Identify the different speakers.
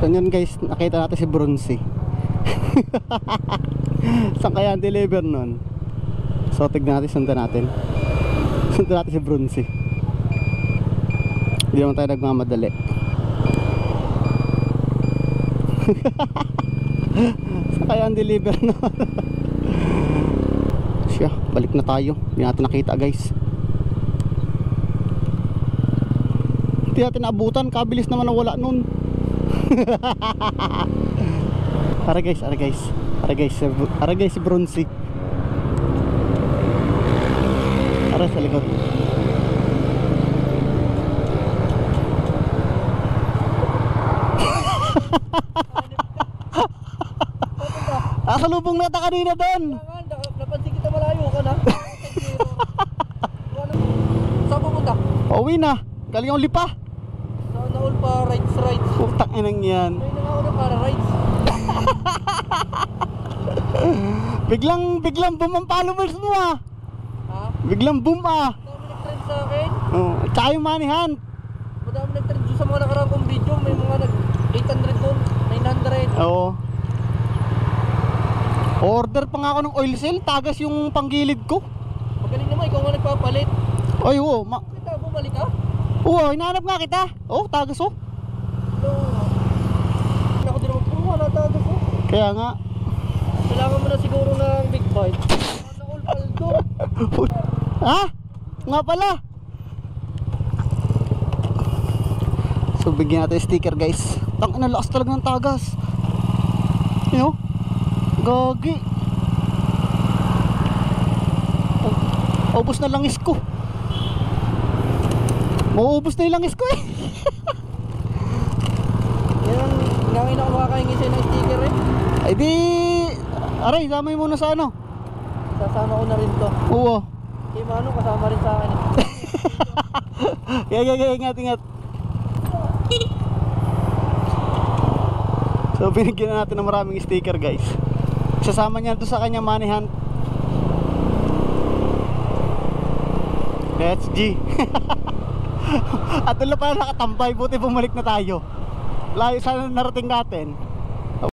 Speaker 1: So yun guys, nakita natin si Bronzy. Saan kaya ang deliver nun? So tignan natin, sundan natin. Sundan natin si Bronzy. Hindi naman tayo nagmamadali. Saan kaya ang deliver nun? Siya, balik na tayo. Hindi natin nakita guys. Hindi natin naabutan, kabilis naman nawala nun. Ara guys, ara guys. Ara guys, ara guys si Bronzy. Ara sa likod. Salubong na ta kanina doon.
Speaker 2: Napansin kita malayo ka na. Saan pupunta?
Speaker 1: Pauwi na. Galing yung lipa.
Speaker 2: Saan na all pa rides?
Speaker 1: Putang inang yan.
Speaker 2: May nangako na para rides.
Speaker 1: Biglang boom ang followers mo ah.
Speaker 2: Ha?
Speaker 1: Biglang boom ah.
Speaker 2: Madami nag-trend sa akin.
Speaker 1: Oh, tsaka yung manihan.
Speaker 2: Madami nag-trend sa mga nakarang kong video. May mga nag-800 doon, 900.
Speaker 1: Oo. Order pa nga ako ng oil seal, tagas yung panggilid ko.
Speaker 2: Magaling naman, ikaw nga nagpapalit.
Speaker 1: Ay, oo.
Speaker 2: Kita, bumalik ka?
Speaker 1: Oo, hinahanap nga kita. Oo, tagas oh.
Speaker 2: Ako din naman, puro na tagas ko.
Speaker 1: Kaya nga.
Speaker 2: Kailangan mo na siguro ng big bite. All paldo.
Speaker 1: Ha? Nga pala. So, bigyan natin yung sticker guys. Tangina, lakas talaga ng tagas. You know? Gagi. Ubus na langis ko. Mauubos na yung langis ko eh.
Speaker 2: Yan ang gawin ako makakahingi sa'yo ng sticker eh.
Speaker 1: Ay di, aray, damay muna sa ano.
Speaker 2: Sasama ko na rin to.
Speaker 1: Oo.
Speaker 2: Si Mano kasama rin sa akin eh.
Speaker 1: Ingat. So binigyan na natin ng maraming sticker guys. Sasama niya ito sa kanya money hunt. Let's G. At doon na pala nakatambay. Buti bumalik na tayo. Layo sana narating natin.